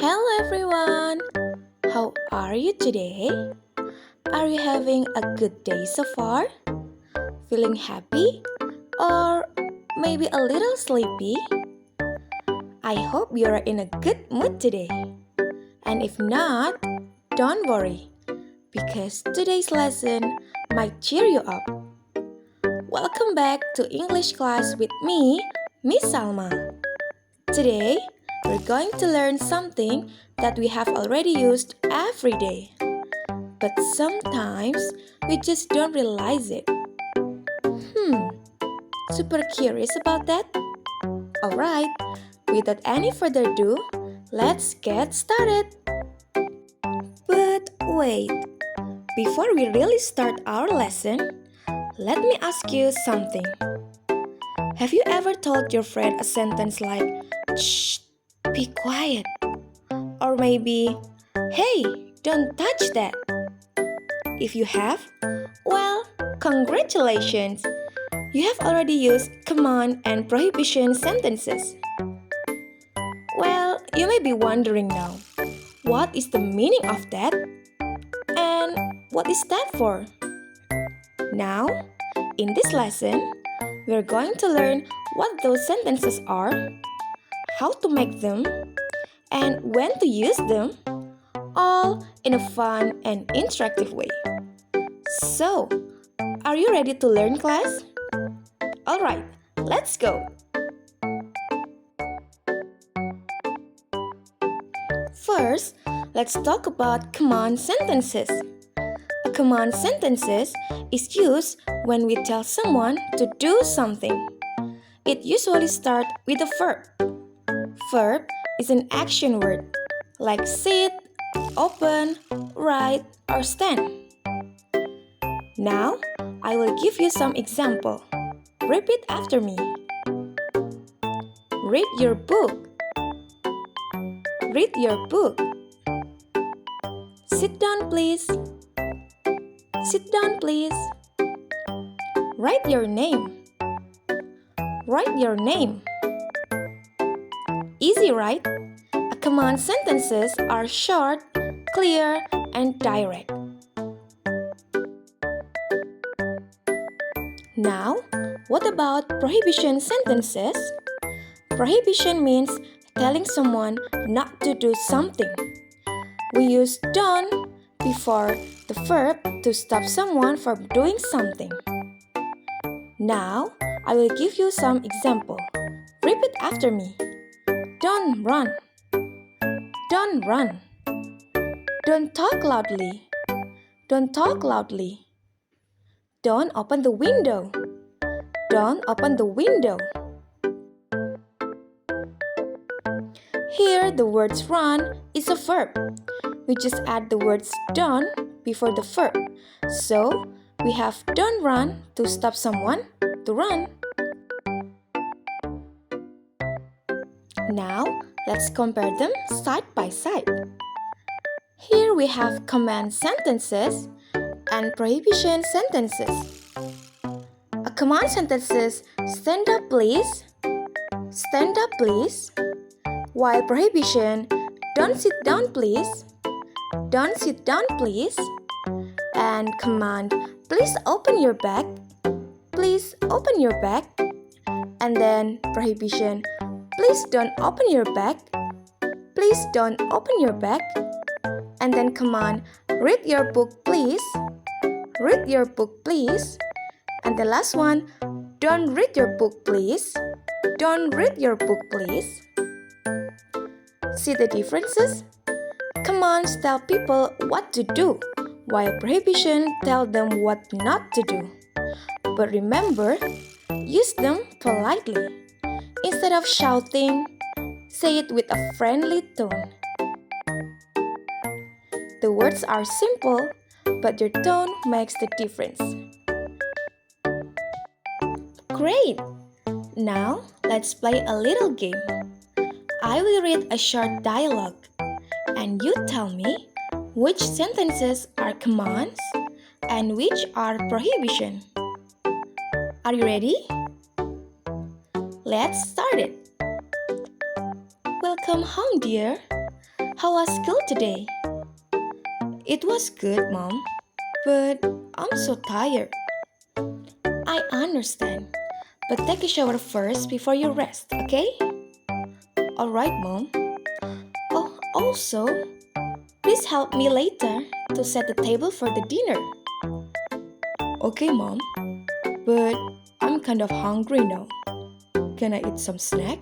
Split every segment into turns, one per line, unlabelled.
Hello everyone! How are you today? Are you having a good day so far? Feeling happy? Or maybe a little sleepy? I hope you're in a good mood today. And if not, don't worry, because today's lesson might cheer you up. Welcome back to English class with me, Miss Salmaa. Today, we're going to learn something that we have already used every day. But sometimes we just don't realize it. Super curious about that? Alright, without any further ado, let's get started. But wait, before we really start our lesson, let me ask you something. Have you ever told your friend a sentence like, "Shh, be quiet"? Or maybe, "Hey, don't touch that"? If you have, well, congratulations! You have already used command and prohibition sentences. Well, you may be wondering now, what is the meaning of that? And what is that for? Now, in this lesson, we're going to learn what those sentences are, how to make them, and when to use them, all in a fun and interactive way. So, are you ready to learn, class? Alright, let's go! First, let's talk about command sentences. A command sentences is used when we tell someone to do something. It usually starts with a verb. Verb is an action word, like sit, open, write, or stand. Now, I will give you some example. Repeat after me. Read your book. Read your book. Sit down, please. Sit down, please. Write your name. Write your name. Easy, right? A command sentences are short, clear, and direct. Now, what about prohibition sentences? Prohibition means telling someone not to do something. We use don't before the verb to stop someone from doing something. Now, I will give you some example. Repeat after me. Don't run. Don't run. Don't talk loudly. Don't talk loudly. Don't open the window. Don't open the window. Here, the words run is a verb. We just add the words don't before the verb. So, we have don't run to stop someone to run. Now, let's compare them side by side. Here we have command sentences and prohibition sentences. A command sentences, stand up please, stand up please, while prohibition, don't sit down please, don't sit down please, and command, please open your bag, please open your bag, and then prohibition, please don't open your bag, please don't open your bag, and then command, read your book please, read your book please, and the last one, don't read your book please, don't read your book please. See the differences? Commands tell people what to do, while prohibition tell them what not to do. But remember, use them politely. Instead of shouting, say it with a friendly tone. The words are simple, but your tone makes the difference. Great! Now, let's play a little game. I will read a short dialogue, and you tell me which sentences are commands and which are prohibition. Are you ready? Let's start it. Welcome home, dear. How was school today? It was good, Mom, but I'm so tired. I understand, but take a shower first before you rest, okay? Alright, Mom. Oh, also, please help me later to set the table for the dinner. Okay, Mom, but I'm kind of hungry now. Can I eat some snack?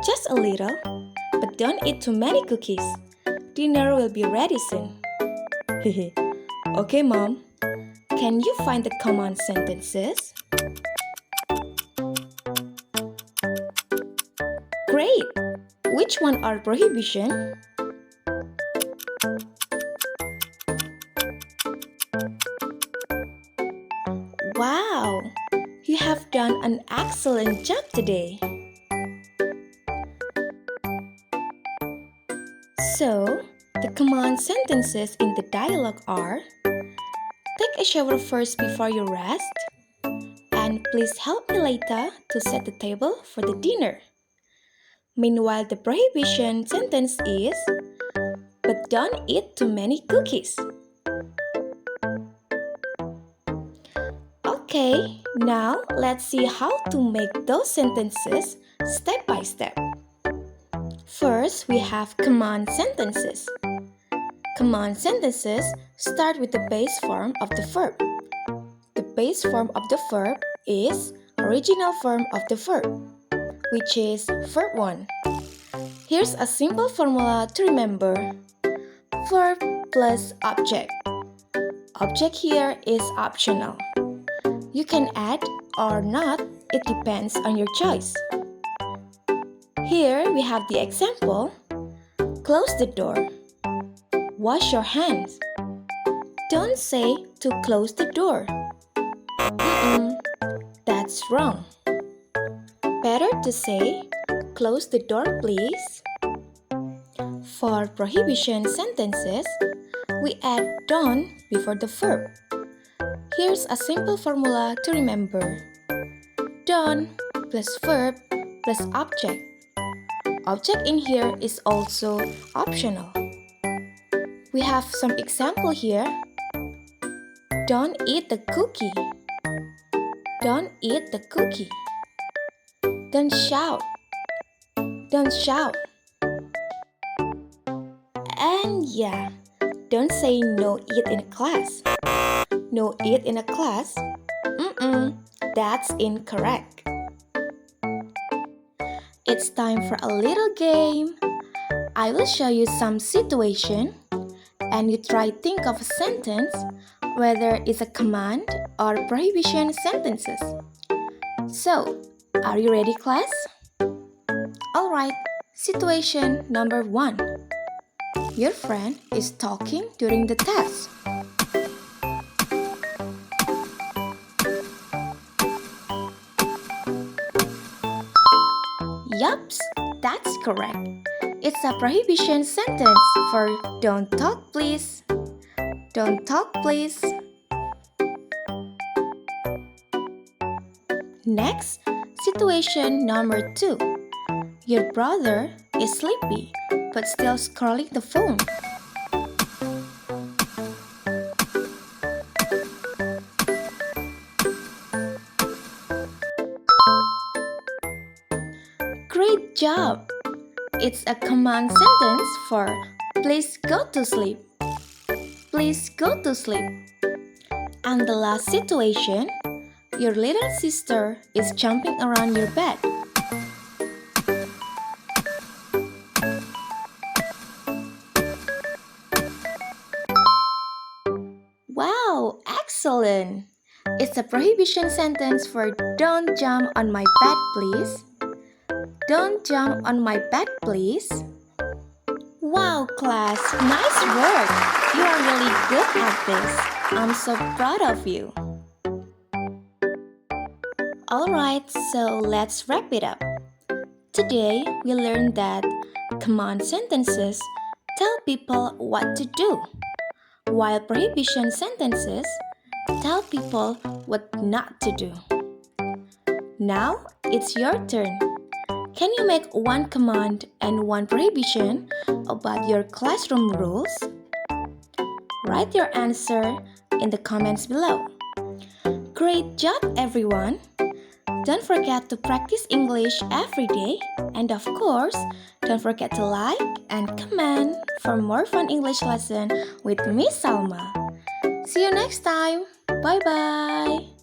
Just a little, but don't eat too many cookies. Dinner will be ready soon. Okay, Mom. Can you find the command sentences? Great! Which one are prohibition? Wow! You have done an excellent job today. So, the command sentences in the dialogue are: take a shower first before you rest, and please help me later to set the table for the dinner. Meanwhile, the prohibition sentence is, but don't eat too many cookies. Okay, now let's see how to make those sentences step by step. First, we have command sentences. Command sentences start with the base form of the verb. The base form of the verb is original form of the verb, which is verb 1. Here's a simple formula to remember. Verb plus object. Object here is optional. You can add or not, it depends on your choice. Here we have the example. Close the door. Wash your hands. Don't say to close the door. That's wrong. Better to say, close the door please. For prohibition sentences, we add don't before the verb. Here's a simple formula to remember. Don't plus verb plus object. Object in here is also optional. We have some example here. Don't eat the cookie. Don't eat the cookie. Don't shout. Don't shout. And yeah, don't say no eat in class. No eat in a class? That's incorrect. It's time for a little game. I will show you some situation and you try think of a sentence whether it's a command or prohibition sentences. So, are you ready class? Alright, situation number 1. Your friend is talking during the test. Yups, that's correct. It's a prohibition sentence for don't talk please. Don't talk please. Next, situation number 2. Your brother is sleepy but still scrolling the phone. Great job! It's a command sentence for please go to sleep. Please go to sleep. And the last situation, your little sister is jumping around your bed. Wow, excellent! It's a prohibition sentence for don't jump on my bed, please. Don't jump on my bed, please. Wow, class, nice work! You are really good at this. I'm so proud of you. Alright, so let's wrap it up. Today, we learned that command sentences tell people what to do, while prohibition sentences tell people what not to do. Now, it's your turn. Can you make one command and one prohibition about your classroom rules? Write your answer in the comments below. Great job, everyone! Don't forget to practice English every day. And of course, don't forget to like and comment for more fun English lesson with Miss Salmaa. See you next time. Bye-bye.